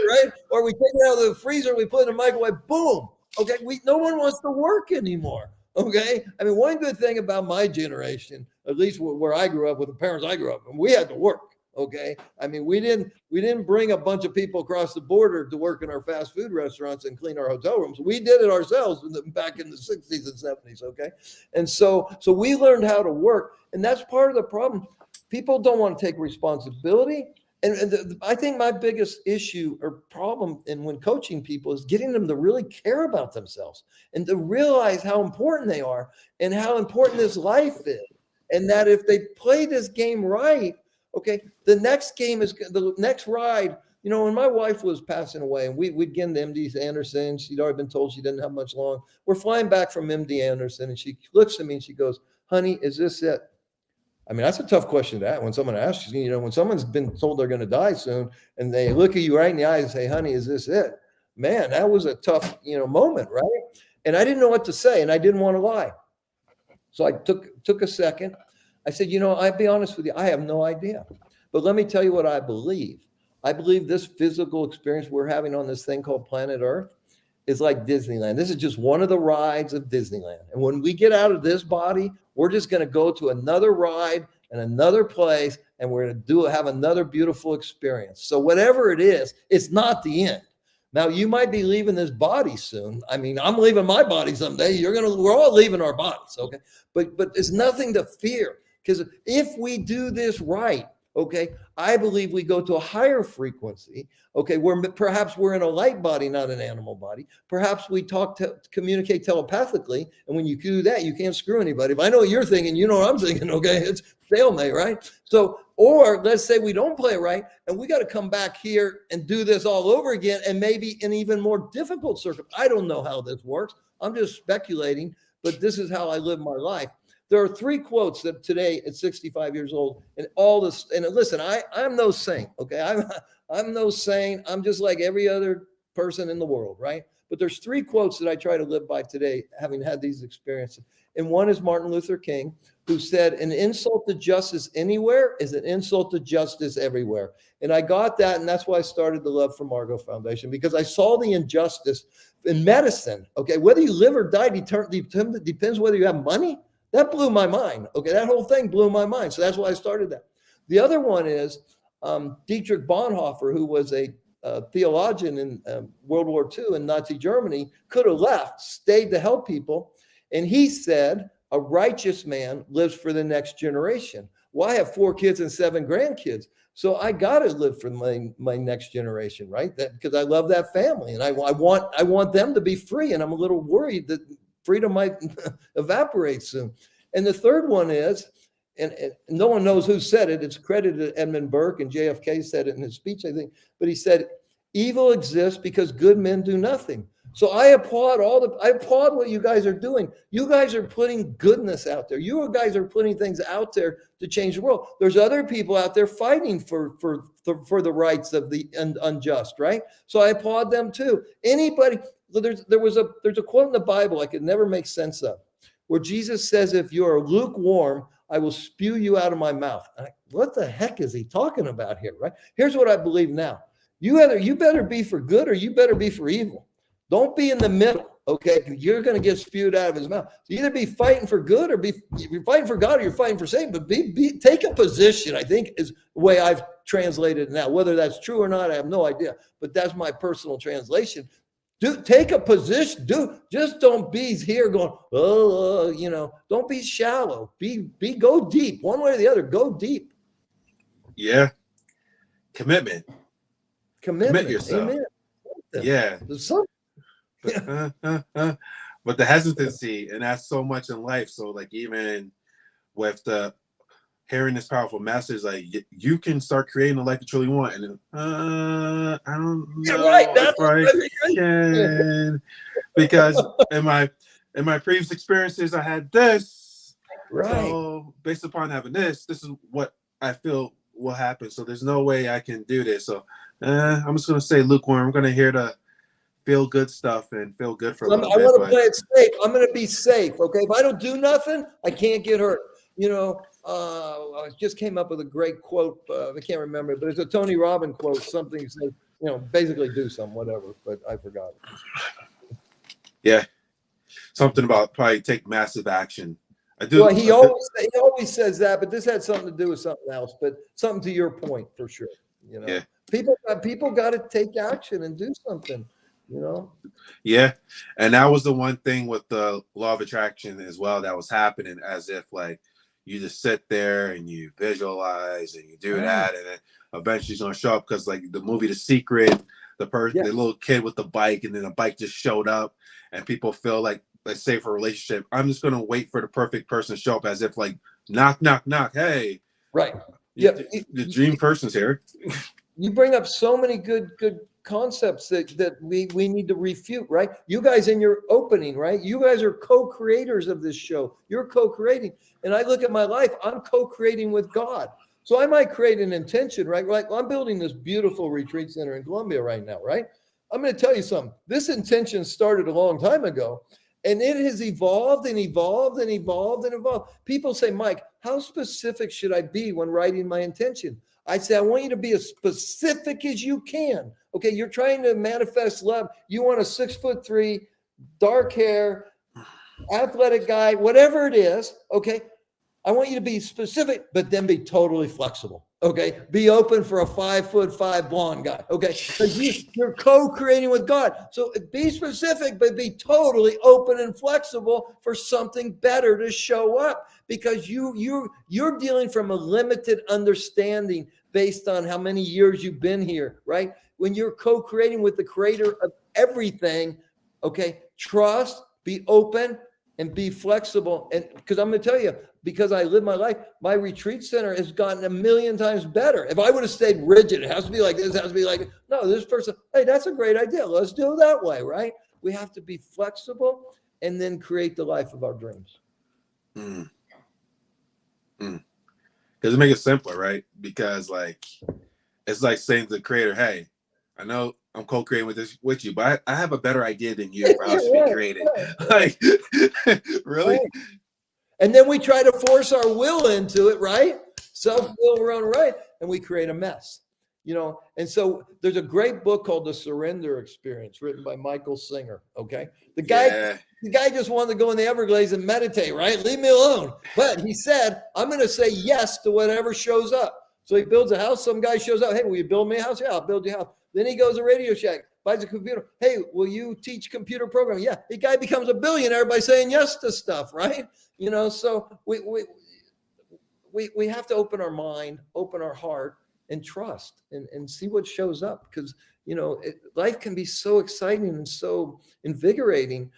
right? Or we take it out of the freezer, we put it in the microwave, boom. Okay, no one wants to work anymore. Okay, I mean, one good thing about my generation, at least where I grew up with the parents I grew up, we had to work. Okay, I mean, we didn't bring a bunch of people across the border to work in our fast food restaurants and clean our hotel rooms. We did it ourselves back in the 60s and 70s. Okay, and so we learned how to work, and that's part of the problem. People don't want to take responsibility. And I think my biggest issue or problem when coaching people is getting them to really care about themselves and to realize how important they are and how important this life is. And that if they play this game right, okay, the next game is the next ride. You know, when my wife was passing away and we'd get into MD Anderson, she'd already been told she didn't have much long. We're flying back from MD Anderson and she looks at me and she goes, honey, is this it? I mean, that's a tough question to ask when someone asks you, when someone's been told they're going to die soon and they look at you right in the eyes and say, honey, is this it? Man, that was a tough, moment, right? And I didn't know what to say and I didn't want to lie. So I took a second. I said, I'll be honest with you, I have no idea. But let me tell you what I believe. I believe this physical experience we're having on this thing called planet Earth is like Disneyland. This is just one of the rides of Disneyland. And when we get out of this body, we're just going to go to another ride and another place, and we're going to have another beautiful experience. So whatever it is, it's not the end. Now, you might be leaving this body soon. I mean, I'm leaving my body someday. We're all leaving our bodies, okay? But there's nothing to fear, because if we do this right, okay, I believe we go to a higher frequency, okay, where perhaps we're in a light body, not an animal body. Perhaps we communicate telepathically, and when you do that, you can't screw anybody. If I know what you're thinking, you know what I'm thinking, okay, it's stalemate, right? So, or let's say we don't play it right, and we got to come back here and do this all over again, and maybe in even more difficult circumstances. I don't know how this works. I'm just speculating, but this is how I live my life. There are 3 quotes that today at 65 years old and all this, and listen, I'm no saint, okay? I'm no saint. I'm just like every other person in the world, right? But there's 3 quotes that I try to live by today, having had these experiences. And one is Martin Luther King, who said, an insult to justice anywhere is an insult to justice everywhere. And I got that, and that's why I started the Love for Margot Foundation, because I saw the injustice in medicine, okay? Whether you live or die depends whether you have money. That blew my mind. Okay, that whole thing blew my mind. So that's why I started that. The other one is Dietrich Bonhoeffer, who was a theologian in World War II in Nazi Germany, could have left, stayed to help people. And he said, a righteous man lives for the next generation. Well, I have 4 kids and 7 grandkids. So I got to live for my next generation, right? Because I love that family and I want them to be free. And I'm a little worried that freedom might evaporate soon. And the third one is, and no one knows who said it, it's credited to Edmund Burke, and JFK said it in his speech, I think, but he said, evil exists because good men do nothing. So I applaud what you guys are doing. You guys are putting goodness out there. You guys are putting things out there to change the world. There's other people out there fighting for the rights of the unjust, right? So I applaud them too. Anybody, there's a quote in the Bible I could never make sense of, where Jesus says, if you are lukewarm, I will spew you out of my mouth. What the heck is he talking about here, right? Here's what I believe now. You better be for good or you better be for evil. Don't be in the middle, okay? You're going to get spewed out of his mouth. So either be fighting for good or you're fighting for God or you're fighting for Satan, but take a position, I think, is the way I've translated it now. Whether that's true or not, I have no idea, but that's my personal translation. Take a position. Just don't be here going, don't be shallow. Go deep. One way or the other, go deep. Yeah. Commitment. Commit yourself. Amen. Yeah. But the hesitancy, and that's so much in life. So like even with hearing this powerful message, like you can start creating the life you truly want. And I don't know if I can, because in my previous experiences, I had this. Right. So based upon having this is what I feel will happen. So there's no way I can do this. So I'm just going to say lukewarm. I'm going to hear the feel good stuff and feel good for a little bit. I want to play it safe. I'm going to be safe. Okay. If I don't do nothing, I can't get hurt. I just came up with a great quote. I can't remember, but it's a Tony Robbins quote. Something says, basically do something, whatever, but I forgot it. Yeah. Something about probably take massive action. I do. Well, he always says that, but this had something to do with something else, but something to your point for sure. Yeah. People got to take action and do something. Yeah, and that was the one thing with the law of attraction as well that was happening, as if like you just sit there and you visualize and you do that, and then eventually it's gonna show up, because like the movie The Secret, the little kid with the bike, and then a bike just showed up, and people feel like, let's say for a relationship, I'm just gonna wait for the perfect person to show up, as if like knock knock knock, hey, right, the dream person's here. you bring up so many good concepts that we need to refute, right? You guys in your opening, right? You guys are co-creators of this show. You're co-creating. And I look at my life, I'm co-creating with God. So I might create an intention, right? Like I'm building this beautiful retreat center in Colombia right now, right? I'm going to tell you something. This intention started a long time ago. And it has evolved and evolved and evolved and evolved. People say, Mike, how specific should I be when writing my intention? I say, I want you to be as specific as you can. Okay, you're trying to manifest love. You want a 6'3", dark hair, athletic guy, whatever it is. Okay, I want you to be specific, but then be totally flexible. Okay, be open for a 5'5" blonde guy. Okay, because you're co-creating with God. So be specific, but be totally open and flexible for something better to show up. Because you're dealing from a limited understanding based on how many years you've been here, right? When you're co-creating with the creator of everything, okay, trust, be open, and be flexible. And because I'm going to tell you, because I live my life, my retreat center has gotten 1,000,000 times better. If I would have stayed rigid, it has to be like this, it has to be like, no, this person, hey, that's a great idea. Let's do it that way, right? We have to be flexible and then create the life of our dreams. Because it makes it simpler, right? Because like, it's like saying to the creator, hey, I know I'm co-creating with you, but I have a better idea than you for how it should be created. Like, really? Right. And then we try to force our will into it, right? Self-will, we're on right, and we create a mess, you know? And so there's a great book called The Surrender Experience, written by Michael Singer, okay? The guy just wanted to go in the Everglades and meditate, right? Leave me alone. But he said, I'm going to say yes to whatever shows up. So he builds a house. Some guy shows up. Hey, will you build me a house? Yeah, I'll build you a house. Then he goes to Radio Shack, buys a computer. Hey, will you teach computer programming? Yeah. The guy becomes a billionaire by saying yes to stuff, right? You know, so we have to open our mind, open our heart, and trust and see what shows up. Because, you know, life can be so exciting and so invigorating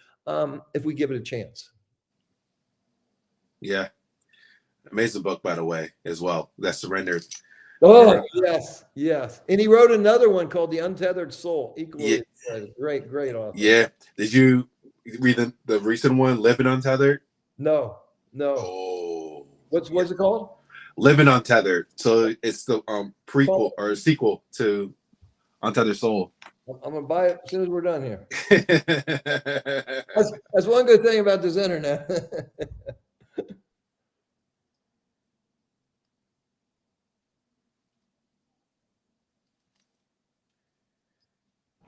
if we give it a chance. Yeah. Amazing book, by the way, as well. That Surrendered. Oh, yes. And he wrote another one called The Untethered Soul. Equally great author. Yeah. Did you read the recent one, Living Untethered? No. Oh. What's it called? Living Untethered. So it's the prequel or sequel to Untethered Soul. I'm gonna buy it as soon as we're done here. That's one good thing about this internet.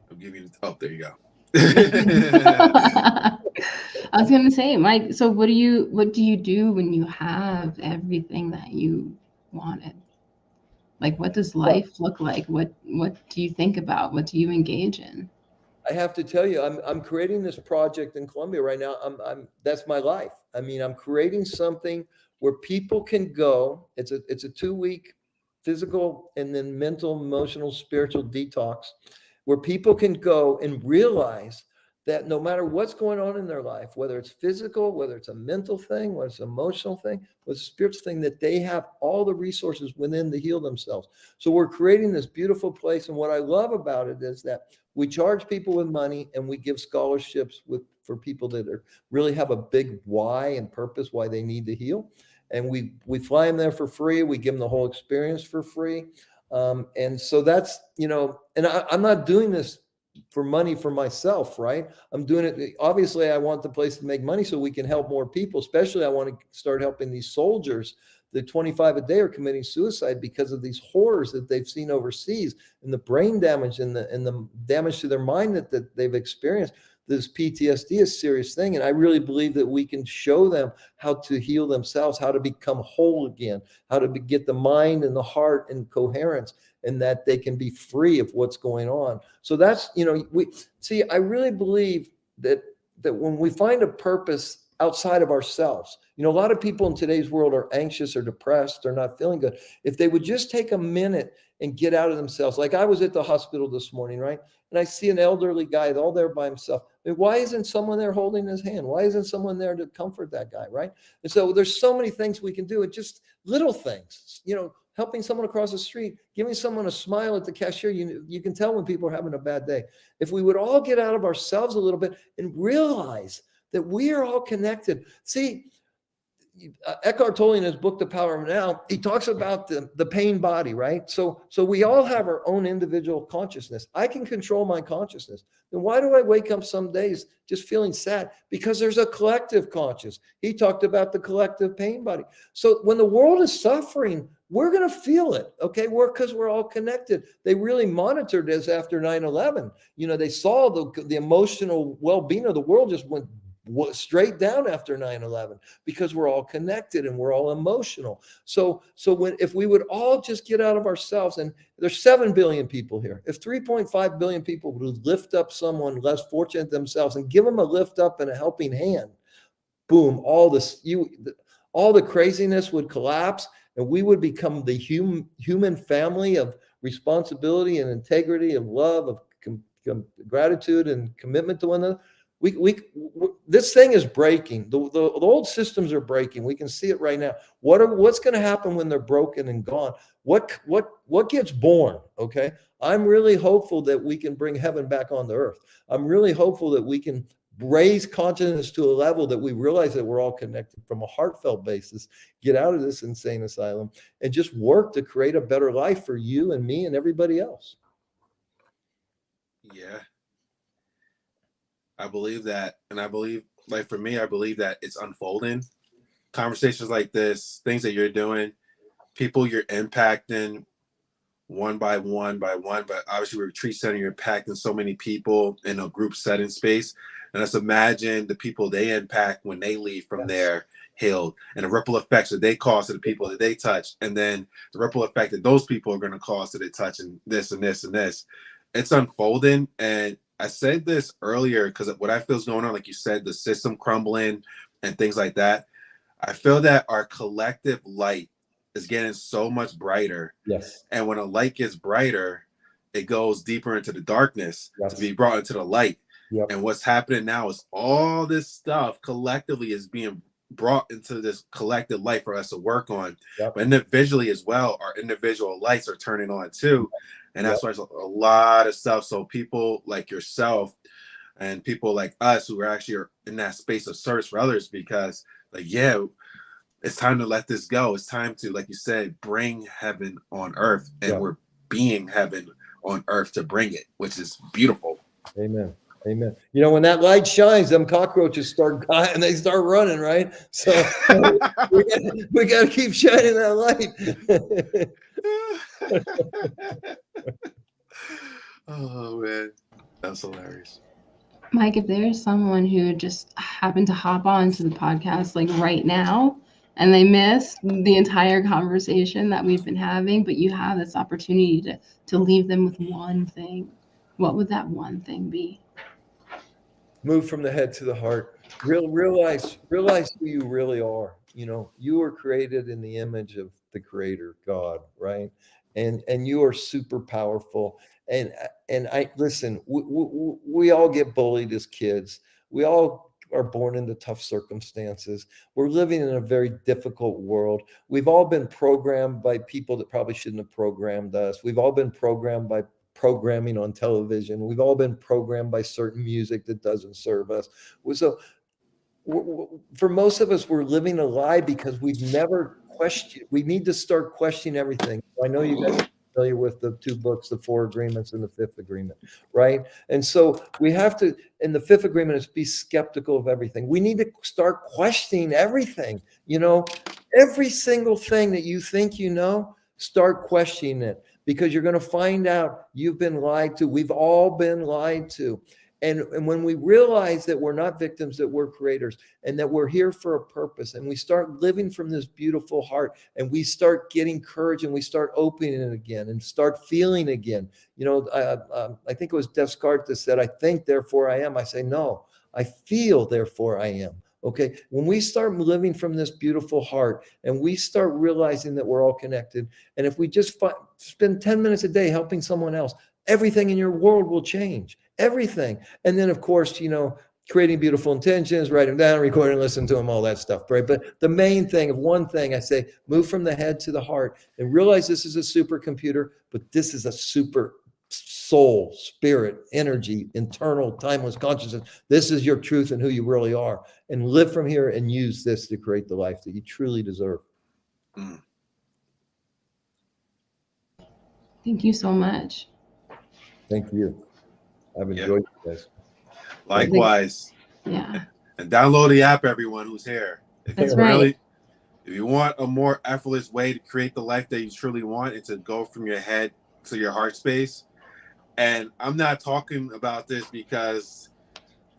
I'm giving you there you go. I was gonna say, Mike, so what do you do when you have everything that you wanted? Like, what does life look like? What do you think about? What do you engage in? I have to tell you, I'm creating this project in Colombia right now. That's my life. I mean, I'm creating something where people can go. It's a 2-week physical and then mental, emotional, spiritual detox, where people can go and realize that no matter what's going on in their life, whether it's physical, whether it's a mental thing, whether it's an emotional thing, whether it's a spiritual thing, that they have all the resources within to heal themselves. So we're creating this beautiful place. And what I love about it is that we charge people with money and we give scholarships for people that really have a big why and purpose why they need to heal. And we fly them there for free. We give them the whole experience for free. And so that's, you know, and I'm not doing this for money for myself, right? I'm doing it. Obviously, I want the place to make money so we can help more people. Especially, I want to start helping these soldiers. The 25 a day are committing suicide because of these horrors that they've seen overseas, and the brain damage and the damage to their mind that they've experienced. This PTSD is a serious thing. And I really believe that we can show them how to heal themselves, how to become whole again, how to get the mind and the heart in coherence, and that they can be free of what's going on. So that's, you know, I really believe that when we find a purpose outside of ourselves, you know, a lot of people in today's world are anxious or depressed or not feeling good. If they would just take a minute and get out of themselves. Like I was at the hospital this morning, right? And I see an elderly guy all there by himself. I mean, why isn't someone there holding his hand? Why isn't someone there to comfort that guy, right? And so there's so many things we can do, and just little things, you know, helping someone across the street, giving someone a smile at the cashier. You can tell when people are having a bad day. If we would all get out of ourselves a little bit and realize that we are all connected. See, Eckhart Tolle in his book, The Power of Now, he talks about the pain body, right? So we all have our own individual consciousness. I can control my consciousness. Then why do I wake up some days just feeling sad? Because there's a collective conscious. He talked about the collective pain body. So when the world is suffering, we're going to feel it, okay? Because we're all connected. They really monitored this after 9/11. They saw the emotional well-being of the world just went straight down after 9/11 because we're all connected and we're all emotional. So if we would all just get out of ourselves, and there's 7 billion people here, if 3.5 billion people would lift up someone less fortunate themselves and give them a lift up and a helping hand, boom, all the craziness would collapse, and we would become the human family of responsibility and integrity, of love, of gratitude and commitment to one another. This thing is breaking. The old systems are breaking. We can see it right now. What's going to happen when they're broken and gone? What gets born? Okay, I'm really hopeful that we can bring heaven back on the earth. I'm really hopeful that we can raise consciousness to a level that we realize that we're all connected from a heartfelt basis, get out of this insane asylum, and just work to create a better life for you and me and everybody else. Yeah. I believe that. And I believe, like for me, I believe that it's unfolding. Conversations like this, things that you're doing, people you're impacting one by one, but obviously retreat center, you're impacting so many people in a group setting space. And let's imagine the people they impact when they leave from there healed, and the ripple effects that they cause to the people that they touch, and then the ripple effect that those people are going to cause to they touch, and this and this and this. It's unfolding. And I said this earlier because what I feel is going on, like you said, the system crumbling and things like that. I feel that our collective light is getting so much brighter. Yes. And when a light gets brighter, it goes deeper into the darkness to be brought into the light. Yep. And what's happening now is all this stuff collectively is being brought into this collective light for us to work on. Yep. But individually as well, our individual lights are turning on too. And that's why there's a lot of stuff. So people like yourself and people like us who are actually in that space of service for others, because it's time to let this go. It's time to, like you said, bring heaven on earth. And we're being heaven on earth to bring it, which is beautiful. Amen. Amen. When that light shines, them cockroaches start dying and they start running, right? So we got to keep shining that light. Oh man, that's hilarious. Mike, if there's someone who just happened to hop on to the podcast like right now and they missed the entire conversation that we've been having, but you have this opportunity to leave them with one thing, what would that one thing be? Move from the head to the heart. Realize who you really are. You were created in the image of the Creator, God, right? And you are super powerful. And I listen. We all get bullied as kids. We all are born into tough circumstances. We're living in a very difficult world. We've all been programmed by people that probably shouldn't have programmed us. We've all been programmed by programming on television. We've all been programmed by certain music that doesn't serve us. So for most of us, we're living a lie because we've never questioned. We need to start questioning everything. I know you guys are familiar with the 2 books, the 4 agreements and the 5th agreement, right? And so we have to, in the 5th agreement, is be skeptical of everything. We need to start questioning everything. Every single thing that you think start questioning it, because you're going to find out you've been lied to. We've all been lied to. And when we realize that we're not victims, that we're creators, and that we're here for a purpose, and we start living from this beautiful heart, and we start getting courage, and we start opening it again, and start feeling again. I think it was Descartes that said, "I think, therefore I am." I say, no, I feel, therefore I am. Okay. When we start living from this beautiful heart and we start realizing that we're all connected, and if we just spend 10 minutes a day helping someone else, everything in your world will change. Everything. And then, of course, creating beautiful intentions, write them down, record and listen to them, all that stuff, right? But the main thing of one thing I say, move from the head to the heart and realize this is a supercomputer, but this is a super soul, spirit, energy, internal, timeless consciousness. This is your truth and who you really are. And live from here and use this to create the life that you truly deserve. Mm. Thank you so much. Thank you. I've enjoyed this. Likewise. Yeah. And download the app, everyone who's here. That's right. If you want a more effortless way to create the life that you truly want and to go from your head to your heart space. And I'm not talking about this because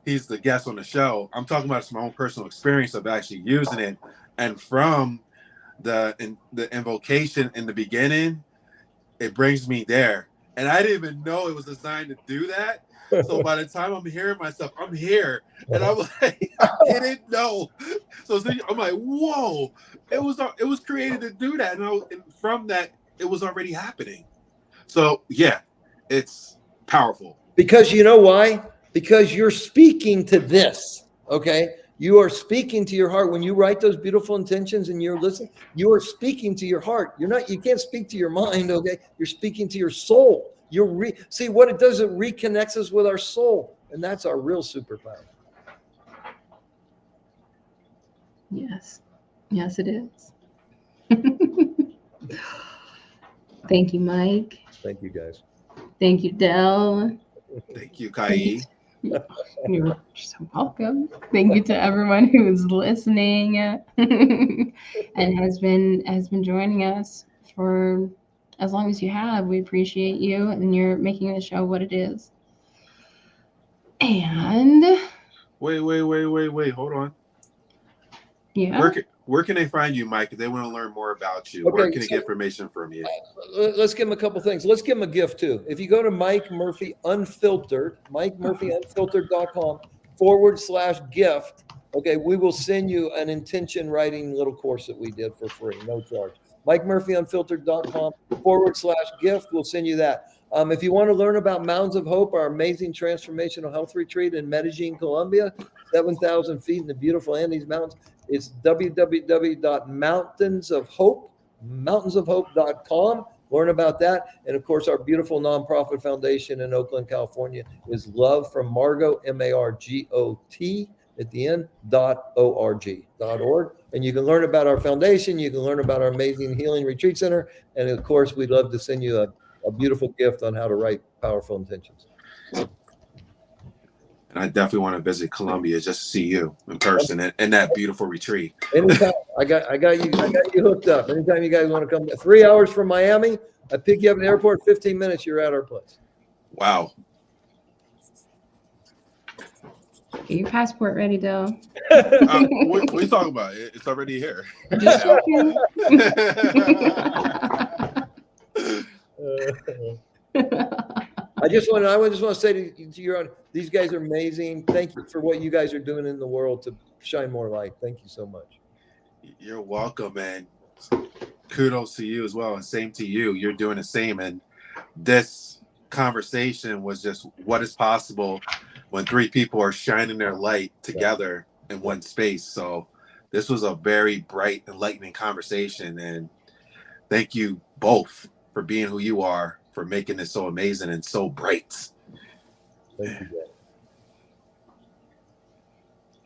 he's the guest on the show. I'm talking about my own personal experience of actually using it. And from the invocation in the beginning, it brings me there. And I didn't even know it was designed to do that. So by the time I'm hearing myself, I'm here. And I'm like, I didn't know. So I'm like, whoa, it was created to do that. And from that, it was already happening. So yeah, it's powerful. Because you know why? Because you're speaking to this, okay? You are speaking to your heart. When you write those beautiful intentions and you're listening, you are speaking to your heart. You can't speak to your mind, okay? You're speaking to your soul. See what it does, it reconnects us with our soul. And that's our real superpower. Yes. Yes, it is. Thank you, Mike. Thank you, guys. Thank you, Dell. Thank you, Kai. You're so welcome. Thank you to everyone who's listening and has been joining us for as long as you have. We appreciate you, and you're making the show what it is. And Wait. Hold on. yeah. Where can they find you, Mike, if they want to learn more about you? Okay, Where can they get information from you? Let's give them a couple things. Let's give them a gift too. If you go to Mike Murphy Unfiltered, MikeMurphyUnfiltered.com/gift, okay, we will send you an intention writing little course that we did for free, no charge. MikeMurphyUnfiltered.com/gift. We'll send you that. If you want to learn about Mountains of Hope, our amazing transformational health retreat in Medellin, Colombia, 7,000 feet in the beautiful Andes Mountains, it's www.mountainsofhope.com. Learn about that. And of course, our beautiful nonprofit foundation in Oakland, California is Love from Margot, MARGOT at the end, .org. And you can learn about our foundation. You can learn about our amazing healing retreat center. And of course, we'd love to send you a beautiful gift on how to write powerful intentions. And I definitely want to visit Colombia just to see you in person and that beautiful retreat. Anytime. I got you hooked up. Anytime you guys want to come, 3 hours from Miami, I pick you up at the airport, 15 minutes, you're at our place. Wow. Get your passport ready, Dell. What are you talking about? It's already here. Just checking. I just want to say to you, these guys are amazing. Thank you for what you guys are doing in the world to shine more light. Thank you so much. You're welcome, man. Kudos to you as well, and same to you. You're doing the same. And this conversation was just what is possible when three people are shining their light together in one space. So this was a very bright, enlightening conversation. And thank you both for being who you are, for making this so amazing and so bright. Thank you, guys.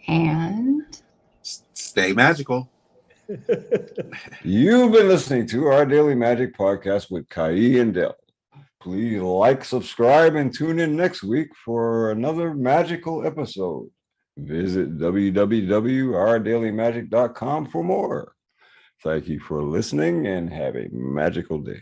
And stay magical. You've been listening to our Daily Magic Podcast with Kai and Dell. Please like, subscribe, and tune in next week for another magical episode. Visit www.ourdailymagic.com for more. Thank you for listening and have a magical day.